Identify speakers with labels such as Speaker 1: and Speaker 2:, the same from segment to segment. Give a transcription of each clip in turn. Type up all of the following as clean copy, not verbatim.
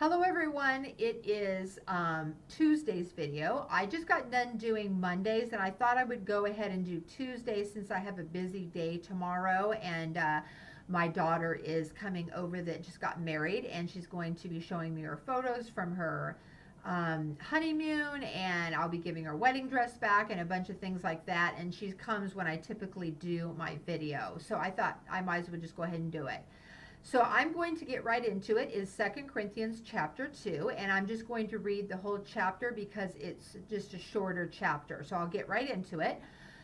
Speaker 1: Hello everyone, it is Tuesday's video. I just got done doing Mondays and I thought I would go ahead and do Tuesdays since I have a busy day tomorrow and my daughter is coming over that just got married and she's going to be showing me her photos from her honeymoon, and I'll be giving her wedding dress back and a bunch of things like that, and she comes when I typically do my video. So I thought I might as well just go ahead and do it. So I'm going to get right into it. Is 2 Corinthians chapter 2, and I'm just going to read the whole chapter because it's just a shorter chapter. So I'll get right into it.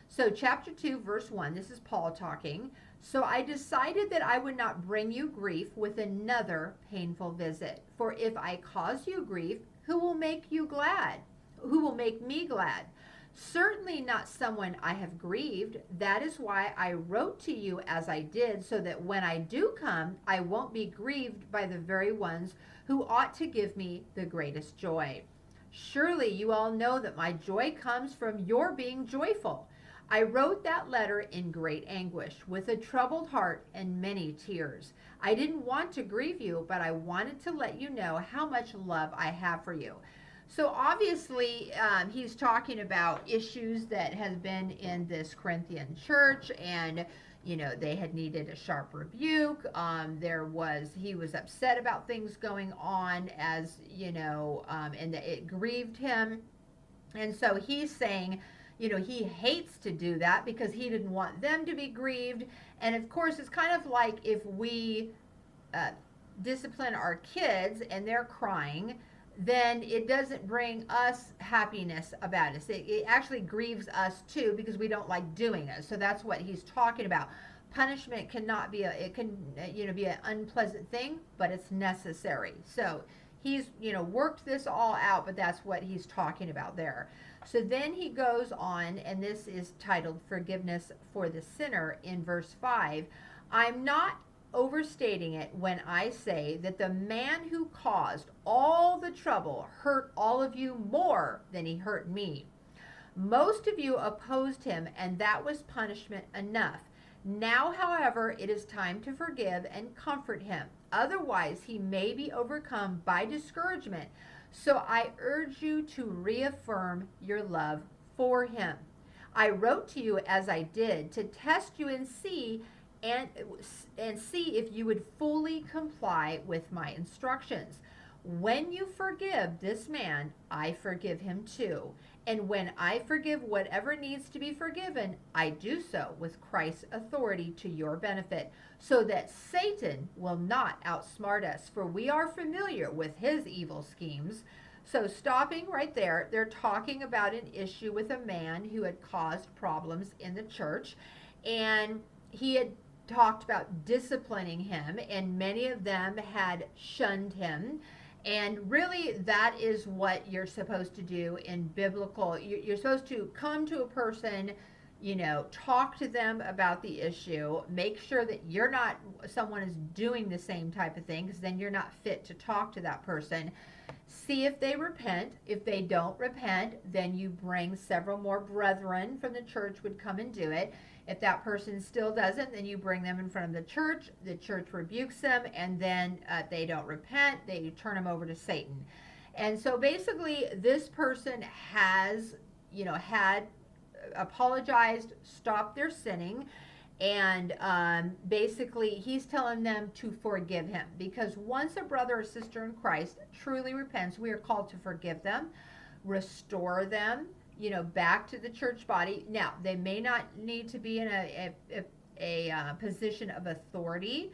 Speaker 1: So chapter 2, verse 1, this is Paul talking. So I decided that I would not bring you grief with another painful visit. For if I cause you grief, who will make you glad? Who will make me glad? Certainly not someone I have grieved. That is why I wrote to you as I did, so that when I do come, I won't be grieved by the very ones who ought to give me the greatest joy. Surely you all know that my joy comes from your being joyful. I wrote that letter in great anguish, with a troubled heart and many tears. I didn't want to grieve you, but I wanted to let you know how much love I have for you. So obviously, he's talking about issues that has been in this Corinthian church, and they had needed a sharp rebuke. He was upset about things going on, as and that it grieved him, and so he's saying, he hates to do that because he didn't want them to be grieved. And of course, it's kind of like if we uh, discipline our kids and they're crying, then it doesn't bring us happiness about us. It actually grieves us too because we don't like doing it. So that's what he's talking about. Punishment cannot be it can be an unpleasant thing, but it's necessary. So he's worked this all out, but that's what he's talking about there. So then he goes on, and this is titled Forgiveness for the Sinner in verse 5. I'm not overstating it when I say that the man who caused all the trouble hurt all of you more than he hurt me. Most of you opposed him, and that was punishment enough. Now, however, it is time to forgive and comfort him. Otherwise, he may be overcome by discouragement. So I urge you to reaffirm your love for him. I wrote to you as I did to test you and see if you would fully comply with my instructions. When you forgive this man, I forgive him too. And when I forgive whatever needs to be forgiven, I do so with Christ's authority to your benefit, so that Satan will not outsmart us, for we are familiar with his evil schemes. So stopping right there, they're talking about an issue with a man who had caused problems in the church, and he had talked about disciplining him, and many of them had shunned him. And really, that is what you're supposed to do in biblical. You're supposed to come to a person, talk to them about the issue, make sure that someone is doing the same type of thing, because then you're not fit to talk to that person. See if they repent. If they don't repent, then you bring several more brethren from the church would come and do it. If that person still doesn't, then you bring them in front of the church rebukes them, and then they don't repent, they turn them over to Satan. And so basically, this person has, had apologized, stopped their sinning, and basically he's telling them to forgive him, because once a brother or sister in Christ truly repents, we are called to forgive them, restore them, back to the church body. Now, they may not need to be in a position of authority,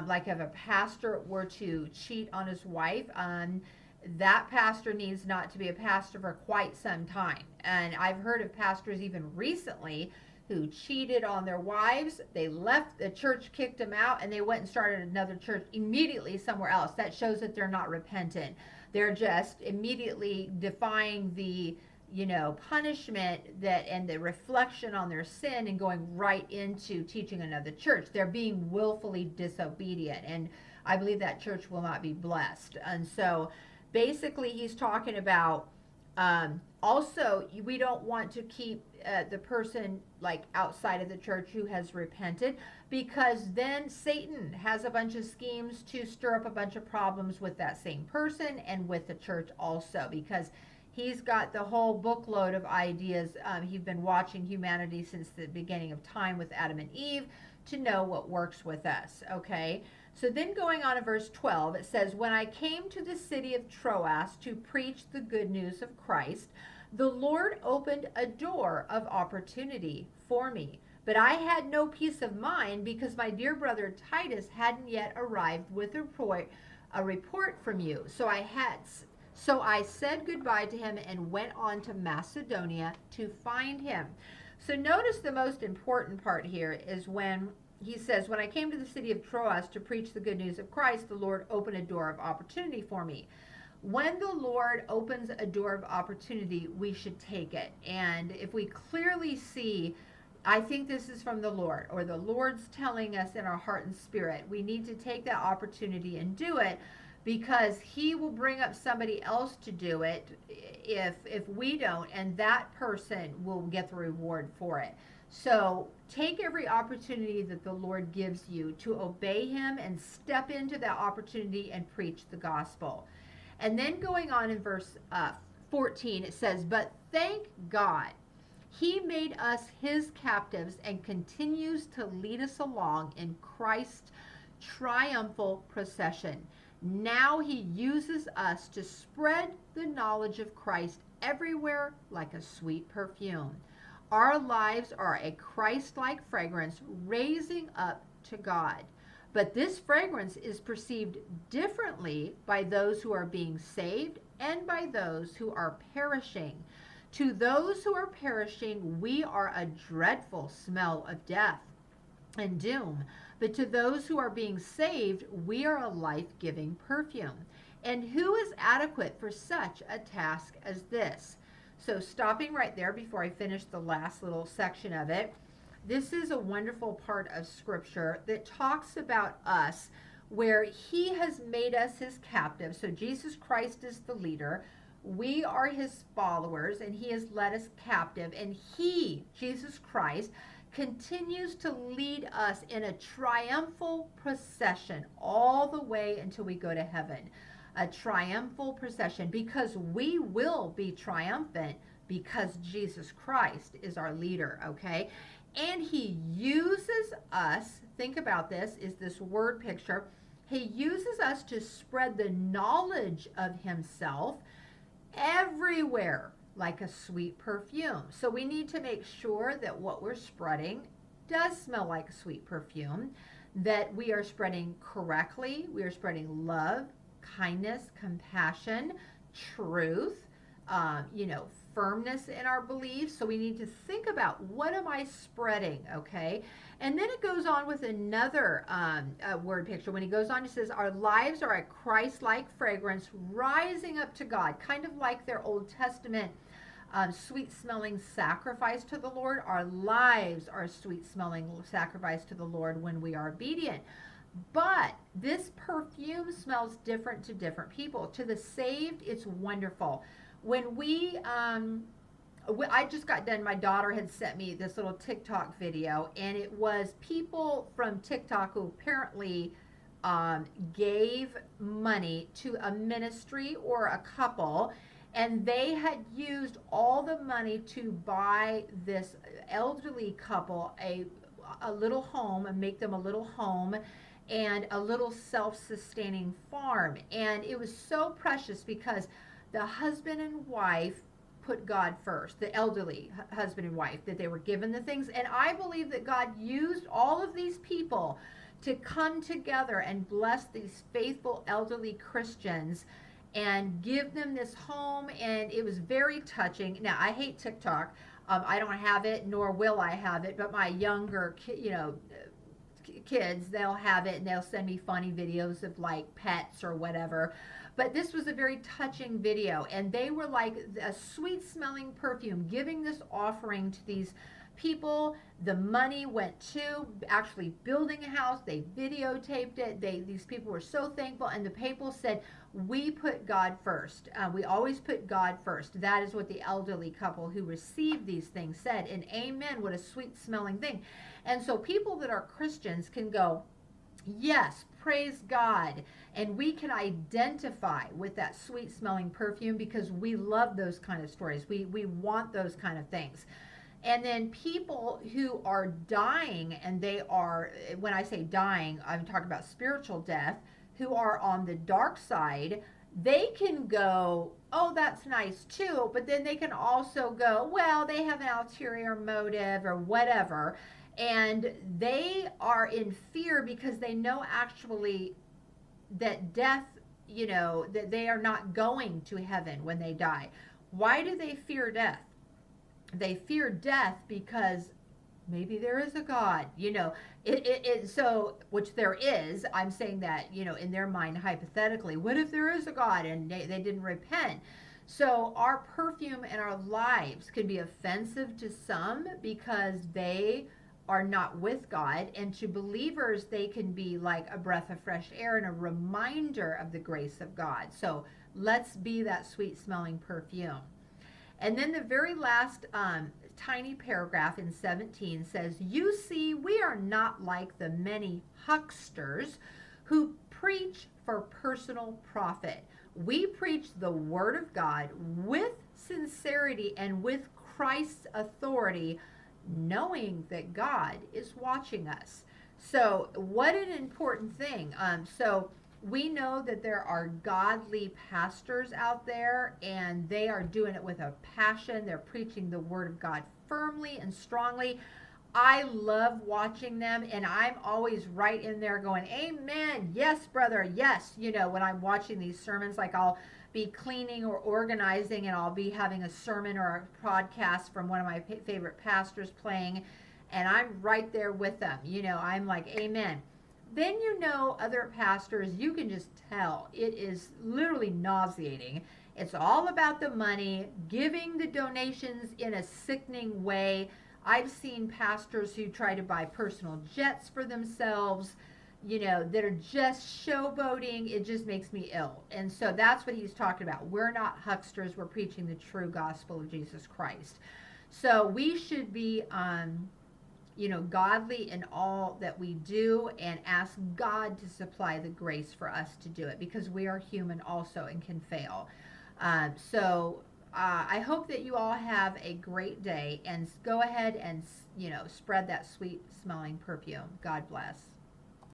Speaker 1: like if a pastor were to cheat on his wife. That pastor needs not to be a pastor for quite some time. And I've heard of pastors even recently who cheated on their wives. They left the church, kicked them out, and they went and started another church immediately somewhere else. That shows that they're not repentant. They're just immediately defying the punishment and the reflection on their sin and going right into teaching another church. They're being willfully disobedient, and I believe that church will not be blessed. And so basically he's talking about Also, we don't want to keep the person like outside of the church who has repented, because then Satan has a bunch of schemes to stir up a bunch of problems with that same person and with the church also, because he's got the whole bookload of ideas. He's been watching humanity since the beginning of time with Adam and Eve to know what works with us, okay? So then going on to verse 12, it says, when I came to the city of Troas to preach the good news of Christ, the Lord opened a door of opportunity for me. But I had no peace of mind because my dear brother Titus hadn't yet arrived with a report from you. So I said goodbye to him and went on to Macedonia to find him. So notice the most important part here is when he says, when I came to the city of Troas to preach the good news of Christ, the Lord opened a door of opportunity for me. When the Lord opens a door of opportunity, we should take it. And if we clearly see, I think this is from the Lord, or the Lord's telling us in our heart and spirit, we need to take that opportunity and do it, because he will bring up somebody else to do it if we don't, and that person will get the reward for it. So take every opportunity that the Lord gives you to obey him and step into that opportunity and preach the gospel. And then going on in verse 14, it says, but thank God he made us his captives and continues to lead us along in Christ's triumphal procession. Now he uses us to spread the knowledge of Christ everywhere like a sweet perfume. Our lives are a Christ-like fragrance raising up to God. But this fragrance is perceived differently by those who are being saved and by those who are perishing. To those who are perishing, we are a dreadful smell of death and doom. But to those who are being saved, we are a life-giving perfume. And who is adequate for such a task as this? So stopping right there before I finish the last little section of it, this is a wonderful part of Scripture that talks about us, where he has made us his captive. So Jesus Christ is the leader. We are his followers, and he has led us captive. And he, Jesus Christ, continues to lead us in a triumphal procession all the way until we go to heaven. A triumphal procession, because we will be triumphant because Jesus Christ is our leader, okay? And he uses us, think about this, is this word picture. He uses us to spread the knowledge of himself everywhere like a sweet perfume. So we need to make sure that what we're spreading does smell like a sweet perfume, that we are spreading correctly, we are spreading love, kindness, compassion, truth, firmness in our beliefs. So we need to think about, what am I spreading, okay? And then it goes on with another word picture. When he goes on, he says, our lives are a Christ-like fragrance rising up to God, kind of like their Old Testament sweet-smelling sacrifice to the Lord. Our lives are a sweet-smelling sacrifice to the Lord when we are obedient. But this perfume smells different to different people. To the saved, it's wonderful. When I just got done, my daughter had sent me this little TikTok video, and it was people from TikTok who apparently gave money to a ministry or a couple, and they had used all the money to buy this elderly couple a little home, and make them a little home and a little self-sustaining farm. And it was so precious because the husband and wife put God first, the elderly husband and wife, that they were given the things. And I believe that God used all of these people to come together and bless these faithful elderly Christians and give them this home. And it was very touching. Now, I hate TikTok. I don't have it, nor will I have it, but my younger kids, they'll have it, and they'll send me funny videos of like pets or whatever. But this was a very touching video, and they were like a sweet smelling perfume, giving this offering to these people. The money went to actually building a house. They videotaped it. These people were so thankful, and the people said, we put God first. We always put God first. That is what the elderly couple who received these things said. And amen, what a sweet smelling thing. And so people that are Christians can go, yes, praise God. And we can identify with that sweet smelling perfume because we love those kind of stories. We want those kind of things. And then people who are dying, and they are, when I say dying, I'm talking about spiritual death, who are on the dark side, they can go, oh, that's nice too, but then they can also go, well, they have an ulterior motive or whatever. And they are in fear because they know actually that death, that they are not going to heaven when they die. Why do they fear death? They fear death because maybe there is a God, so, which there is. I'm saying that, in their mind, hypothetically, what if there is a God and they didn't repent? So our perfume and our lives can be offensive to some because they are not with God, and to believers they can be like a breath of fresh air and a reminder of the grace of God. So let's be that sweet smelling perfume. And then the very last tiny paragraph in 17 says, you see, we are not like the many hucksters who preach for personal profit. We preach the word of God with sincerity and with Christ's authority, knowing that God is watching us. So what an important thing. So we know that there are godly pastors out there, and they are doing it with a passion. They're preaching the word of God firmly and strongly. I love watching them, and I'm always right in there going, amen, yes, brother, yes. When I'm watching these sermons, like I'll be cleaning or organizing, and I'll be having a sermon or a podcast from one of my favorite pastors playing, and I'm right there with them. I'm like, amen. Then other pastors, you can just tell it is literally nauseating. It's all about the money, giving the donations in a sickening way. I've seen pastors who try to buy personal jets for themselves, that are just showboating. It just makes me ill. And so that's what he's talking about. We're not hucksters. We're preaching the true gospel of Jesus Christ. So we should be godly in all that we do, and ask God to supply the grace for us to do it, because we are human also and can fail. I hope that you all have a great day, and go ahead and, spread that sweet smelling perfume. God bless.